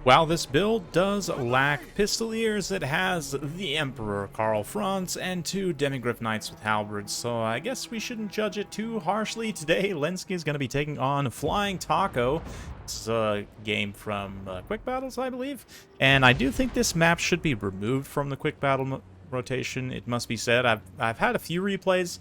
While this build does lack pistoliers, it has the Emperor Karl fronts and two Demigryph Knights with halberds, so I guess we shouldn't judge it too harshly. Today, Lenski is going to be taking on Flying Taco. It's a game from Quick Battles, I believe, and I do think this map should be removed from the Quick Battle rotation. It must be said, I've had a few replays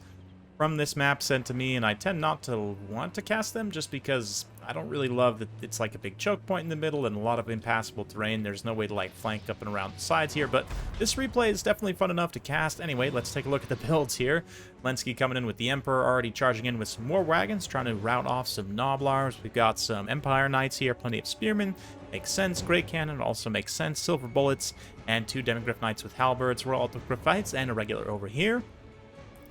from this map sent to me, and I tend not to want to cast them just because I don't really love that it's like a big choke point in the middle and a lot of impassable terrain. There's no way to like flank up and around the sides here, but this replay is definitely fun enough to cast. Anyway, let's take a look at the builds here. Lenski coming in with the Emperor, already charging in with some more wagons, trying to rout off some Noblars. We've got some Empire Knights here, plenty of Spearmen. Makes sense. Great Cannon also makes sense. Silver Bullets, and two Demigryph Knights with halberds. Royal Graphites, and a regular over here.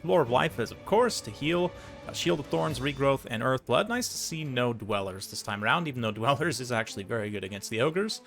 Lore of Life is, of course, to heal. Shield of Thorns, Regrowth, and Earthblood. Nice to see no Dwellers this time around, even though Dwellers is actually very good against the Ogres.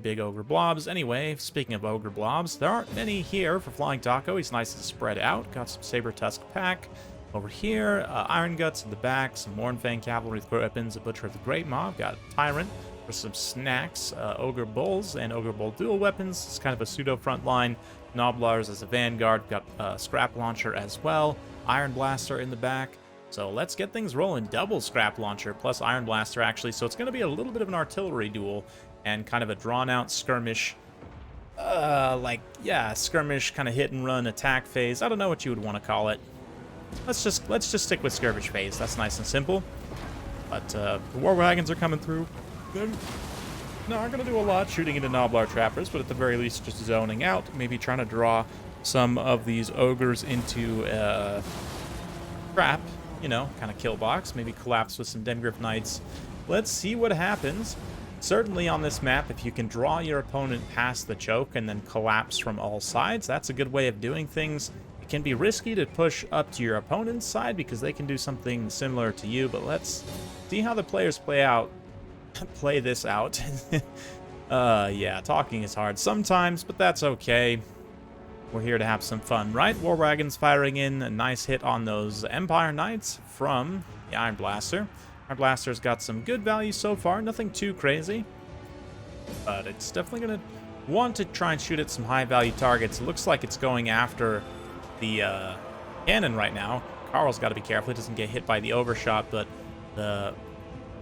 Big Ogre Blobs. Anyway, speaking of Ogre Blobs, there aren't many here for Flying Taco. He's nice and spread out. Got some Saber Tusk Pack over here. Iron Guts in the back. Some Mournfang Cavalry with weapons. A Butcher of the Great Mob. Got a Tyrant for some snacks. Ogre Bulls and Ogre Bull dual weapons. It's kind of a pseudo front line. Noblars as a vanguard. Got a Scrap Launcher as well. Iron Blaster in the back. So let's get things rolling. Double Scrap Launcher plus Iron Blaster, actually. So it's going to be a little bit of an artillery duel and kind of a drawn-out skirmish. Skirmish, kind of hit and run attack phase. I don't know what you would want to call it. Let's just stick with skirmish phase. That's nice and simple. But the war wagons are coming through. They're not going to do a lot shooting into Noblar trappers, but at the very least just zoning out, maybe trying to draw some of these ogres into trap, you know, kind of kill box, maybe collapse with some Demigryph Knights. Let's see what happens. Certainly on this map, if you can draw your opponent past the choke and then collapse from all sides, that's a good way of doing things. It can be risky to push up to your opponent's side because they can do something similar to you, but let's see how the players play this out. Yeah, talking is hard sometimes, but that's okay. We're here to have some fun, right? War Wagons firing in. A nice hit on those Empire Knights from the Iron Blaster. Iron Blaster's got some good value so far. Nothing too crazy. But it's definitely going to want to try and shoot at some high-value targets. It looks like it's going after the cannon right now. Karl's got to be careful. He doesn't get hit by the overshot, but the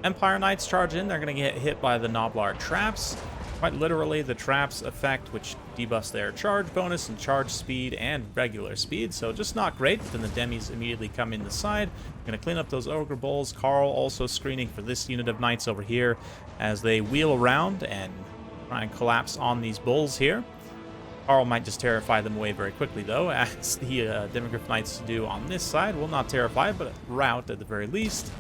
Empire Knights charge in. They're going to get hit by the Noblar traps. Quite literally, the traps effect, which debuffs their charge bonus and charge speed and regular speed, so just not great. Then the Demis immediately come in the side. Going to clean up those Ogre Bulls. Karl also screening for this unit of Knights over here as they wheel around and try and collapse on these Bulls here. Karl might just terrify them away very quickly, though, as the Demigryph Knights do on this side. Will not terrify, but rout at the very least.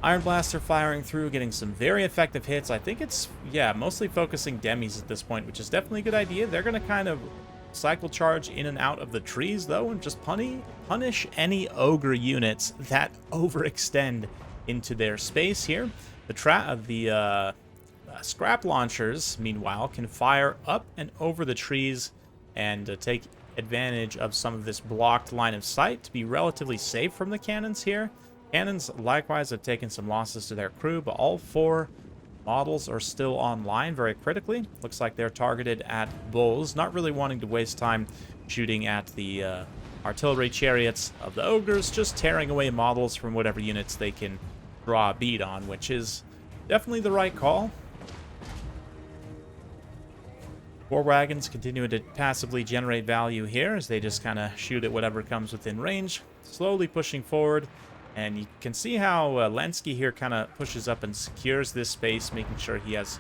Iron Blaster firing through, getting some very effective hits. I think it's, yeah, mostly focusing Demis at this point, which is definitely a good idea. They're going to kind of cycle charge in and out of the trees, though, and just punish any Ogre units that overextend into their space here. The Scrap Launchers, meanwhile, can fire up and over the trees and take advantage of some of this blocked line of sight to be relatively safe from the cannons here. Cannons, likewise, have taken some losses to their crew, but all four models are still online very critically. Looks like they're targeted at Bulls, not really wanting to waste time shooting at the artillery chariots of the Ogres, just tearing away models from whatever units they can draw a bead on, which is definitely the right call. War Wagons continuing to passively generate value here as they just kind of shoot at whatever comes within range, slowly pushing forward. And you can see how Lenski here kind of pushes up and secures this space, making sure he has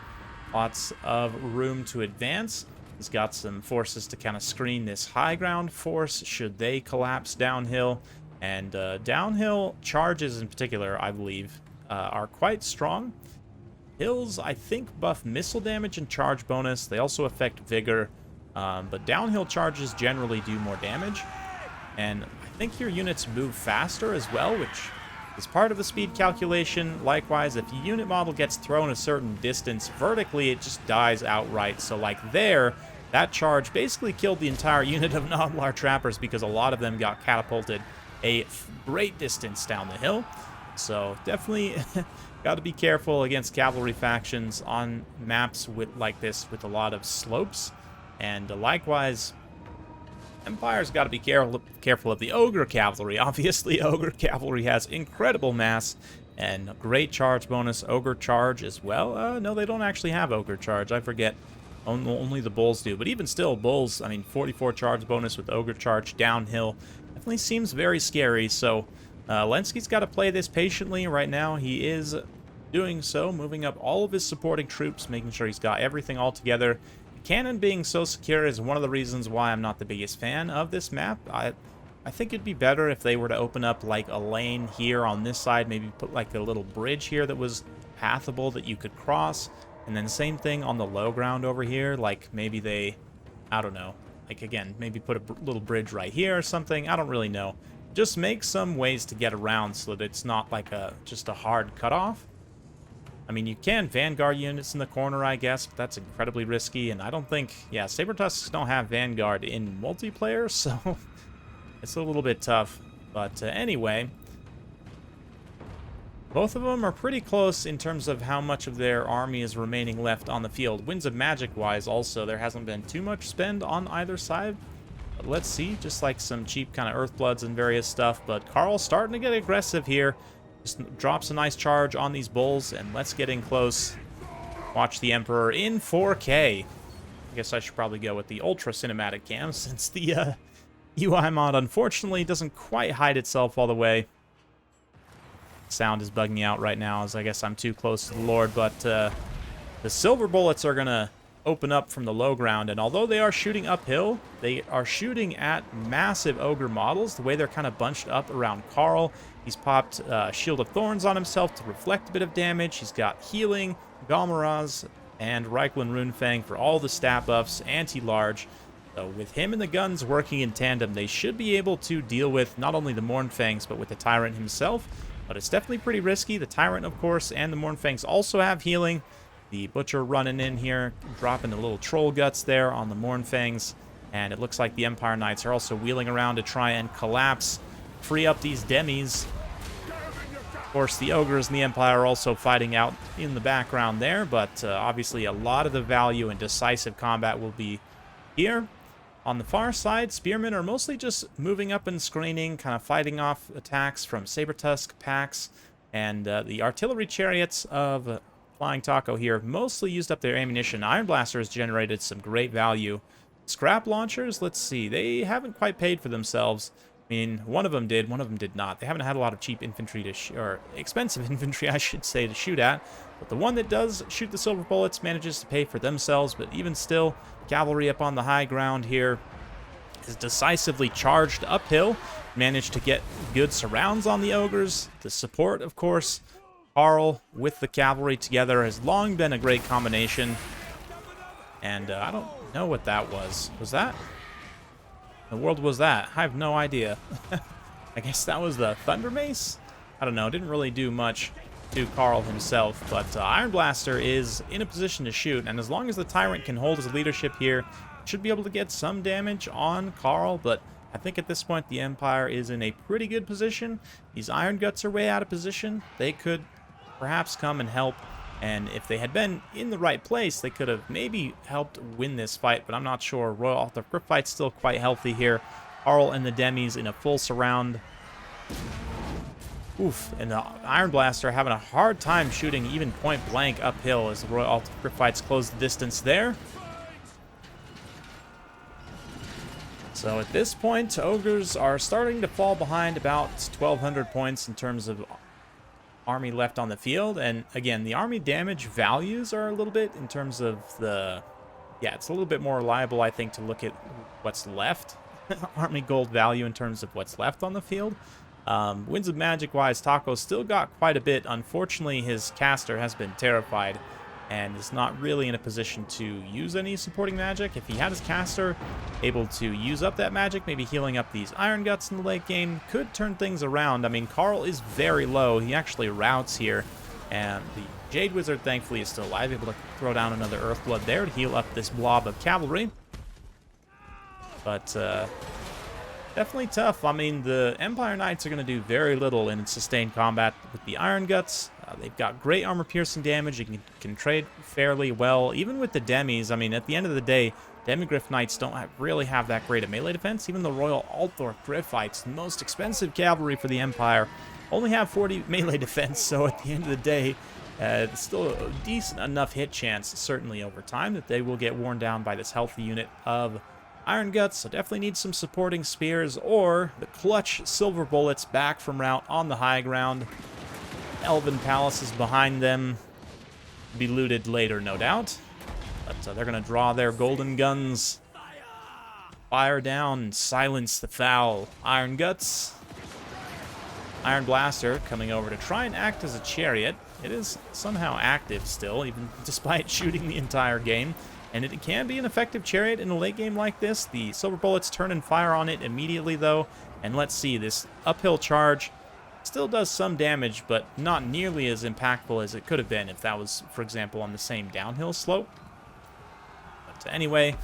lots of room to advance. He's got some forces to kind of screen this high ground force should they collapse downhill. And downhill charges in particular, I believe, are quite strong. Hills, I think, buff missile damage and charge bonus. They also affect vigor, but downhill charges generally do more damage. And I think your units move faster as well, which is part of the speed calculation. Likewise, if a unit model gets thrown a certain distance vertically, it just dies outright. So like there, that charge basically killed the entire unit of Noblar trappers because a lot of them got catapulted a great distance down the hill. So definitely Got to be careful against cavalry factions on maps with like this with a lot of slopes. And likewise, Empire's got to be careful of the Ogre Cavalry. Obviously, Ogre Cavalry has incredible mass and a great charge bonus. Ogre Charge as well. No, they don't actually have Ogre Charge. I forget. Only the Bulls do. But even still, Bulls, I mean, 44 charge bonus with Ogre Charge downhill. Definitely seems very scary. So, Lenski's got to play this patiently. Right now, he is doing so, moving up all of his supporting troops, making sure he's got everything all together. Cannon being so secure is one of the reasons why I'm not the biggest fan of this map. I think it'd be better if they were to open up like a lane here on this side, maybe put like a little bridge here that was pathable that you could cross, and then same thing on the low ground over here, like maybe they, I don't know, like again, maybe put a little bridge right here or something. I don't really know. Just make some ways to get around so that it's not like just a hard cutoff. I mean, you can Vanguard units in the corner, I guess, but that's incredibly risky, and I don't think, yeah, Saber-Tusks don't have Vanguard in multiplayer, so it's a little bit tough. But anyway, both of them are pretty close in terms of how much of their army is remaining left on the field. Winds of Magic-wise, also, there hasn't been too much spend on either side. But let's see, just like some cheap kind of Earthbloods and various stuff, but Karl's starting to get aggressive here. Just drops a nice charge on these bulls, and let's get in close. Watch the Emperor in 4K. I guess I should probably go with the Ultra Cinematic Cam, since the UI mod, unfortunately, doesn't quite hide itself all the way. Sound is bugging me out right now, as I guess I'm too close to the Lord, but the silver bullets are going to open up from the low ground, and although they are shooting uphill, they are shooting at massive Ogre models, the way they're kind of bunched up around Karl. He's popped Shield of Thorns on himself to reflect a bit of damage. He's got Healing, Galmaraz, and Reichland Runefang for all the stat buffs, anti-large. So with him and the guns working in tandem, they should be able to deal with not only the Mournfangs, but with the Tyrant himself. But it's definitely pretty risky. The Tyrant, of course, and the Mournfangs also have healing. The Butcher running in here, dropping the little Troll Guts there on the Mournfangs. And it looks like the Empire Knights are also wheeling around to try and collapse, free up these Demis. Of course, the Ogres and the Empire are also fighting out in the background there, but obviously a lot of the value in decisive combat will be here. On the far side, Spearmen are mostly just moving up and screening, kind of fighting off attacks from Saber-Tusk packs, and the artillery chariots of Flying Taco here have mostly used up their ammunition. Iron Blaster has generated some great value. Scrap launchers, let's see, they haven't quite paid for themselves. I mean, one of them did not. They haven't had a lot of cheap infantry or expensive infantry, I should say, to shoot at. But the one that does shoot the silver bullets manages to pay for themselves. But even still, cavalry up on the high ground here is decisively charged uphill. Managed to get good surrounds on the Ogres. The support, of course, Karl with the cavalry together has long been a great combination. And I don't know what that was. Was that? The world was that? I have no idea. I guess that was the Thunder Mace? I don't know. Didn't really do much to Karl himself, but Iron Blaster is in a position to shoot, and as long as the Tyrant can hold his leadership here, should be able to get some damage on Karl, but I think at this point the Empire is in a pretty good position. These Iron Guts are way out of position. They could perhaps come and help, and if they had been in the right place, they could have maybe helped win this fight, but I'm not sure. Royal Author Gripfight's still quite healthy here. Karl and the Demis in a full surround. Oof, and the Iron Blaster having a hard time shooting even point blank uphill as the Royal Author Gripfights close the distance there. So at this point, Ogres are starting to fall behind about 1,200 points in terms of army left on the field. And again, the army damage values are a little bit in terms of the... Yeah, it's a little bit more reliable, I think, to look at what's left. Army gold value in terms of what's left on the field. Winds of Magic-wise, Taco still got quite a bit. Unfortunately, his caster has been terrified and is not really in a position to use any supporting magic. If he had his caster able to use up that magic, maybe healing up these Iron Guts in the late game, could turn things around. I mean, Karl is very low. He actually routs here, and the Jade Wizard, thankfully, is still alive, able to throw down another Earthblood there to heal up this blob of cavalry. But definitely tough. I mean, the Empire Knights are going to do very little in sustained combat with the Iron Guts. They've got great armor-piercing damage. You can trade fairly well. Even with the Demis, I mean, at the end of the day, Demigryph Knights don't really have that great a melee defense. Even the Royal Althor Griffites, the most expensive cavalry for the Empire, only have 40 melee defense. So at the end of the day, it's still a decent enough hit chance, certainly over time, that they will get worn down by this healthy unit of Iron Guts. So definitely need some supporting spears or the clutch silver bullets back from route on the high ground. Elven palaces behind them. Be looted later, no doubt. But they're going to draw their golden guns. Fire down and silence the foul. Iron Guts. Iron Blaster coming over to try and act as a chariot. It is somehow active still, even despite shooting the entire game. And it can be an effective chariot in a late game like this. The silver bullets turn and fire on it immediately, though. And let's see, this uphill charge still does some damage, but not nearly as impactful as it could have been if that was, for example, on the same downhill slope. But anyway,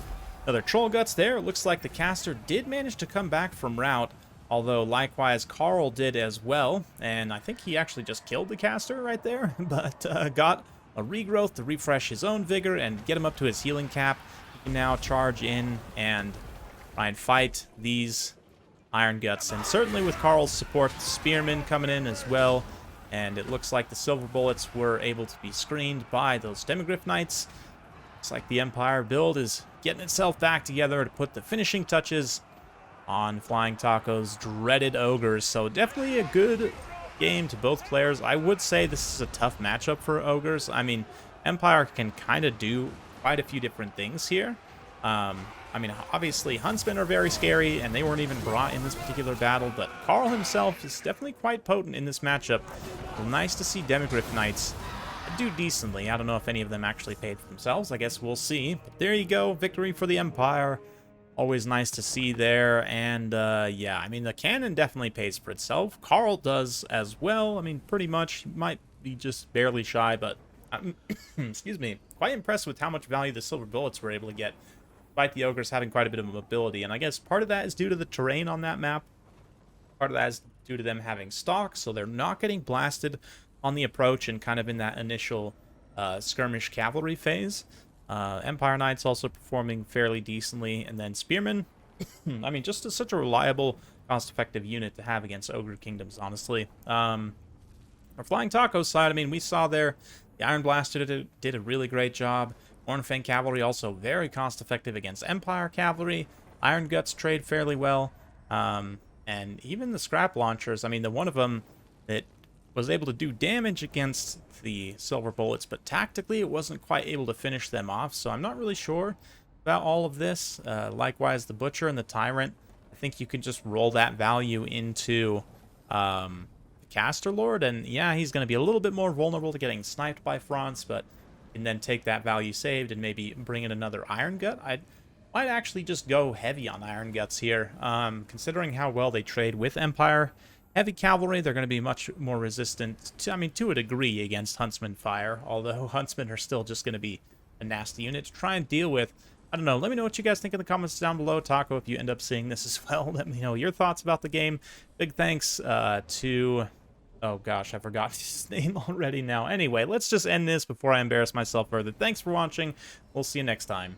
another Troll Guts there. It looks like the caster did manage to come back from route, although likewise Karl did as well. And I think he actually just killed the caster right there, but got a regrowth to refresh his own vigor and get him up to his healing cap. He can now charge in and try and fight these Iron Guts, and certainly with Karl's support, the Spearmen coming in as well, and it looks like the Silver Bullets were able to be screened by those Demigryph Knights. Looks like the Empire build is getting itself back together to put the finishing touches on Flying Taco's dreaded Ogres, so definitely a good game to both players. I would say this is a tough matchup for Ogres. I mean, Empire can kind of do quite a few different things here. I mean, obviously, Huntsmen are very scary, and they weren't even brought in this particular battle, but Karl himself is definitely quite potent in this matchup. Well, nice to see Demigryph Knights do decently. I don't know if any of them actually paid for themselves. I guess we'll see. But there you go. Victory for the Empire. Always nice to see there. And, yeah, I mean, the cannon definitely pays for itself. Karl does as well. I mean, pretty much. He might be just barely shy, but, excuse me, quite impressed with how much value the silver bullets were able to get, despite the Ogres having quite a bit of mobility. And I guess part of that is due to the terrain on that map. Part of that is due to them having stock, so they're not getting blasted on the approach and kind of in that initial skirmish cavalry phase. Empire Knights also performing fairly decently. And then Spearmen, I mean, just such a reliable, cost-effective unit to have against Ogre Kingdoms, honestly. Our Flying Taco's side, I mean, we saw there, the Iron Blaster did a really great job. Hornfang Cavalry also very cost-effective against Empire Cavalry. Iron Guts trade fairly well. And even the Scrap Launchers, I mean, the one of them that was able to do damage against the Silver Bullets, but tactically it wasn't quite able to finish them off, so I'm not really sure about all of this. Likewise, the Butcher and the Tyrant, I think you can just roll that value into the Caster Lord, and yeah, he's going to be a little bit more vulnerable to getting sniped by Franz, but and then take that value saved and maybe bring in another Iron Gut. I might actually just go heavy on Iron Guts here, considering how well they trade with Empire Heavy Cavalry. They're going to be much more resistant, to a degree, against Huntsman fire, although Huntsmen are still just going to be a nasty unit to try and deal with. I don't know. Let me know what you guys think in the comments down below. Taco, if you end up seeing this as well, let me know your thoughts about the game. Big thanks to... Oh gosh, I forgot his name already now. Anyway, let's just end this before I embarrass myself further. Thanks for watching. We'll see you next time.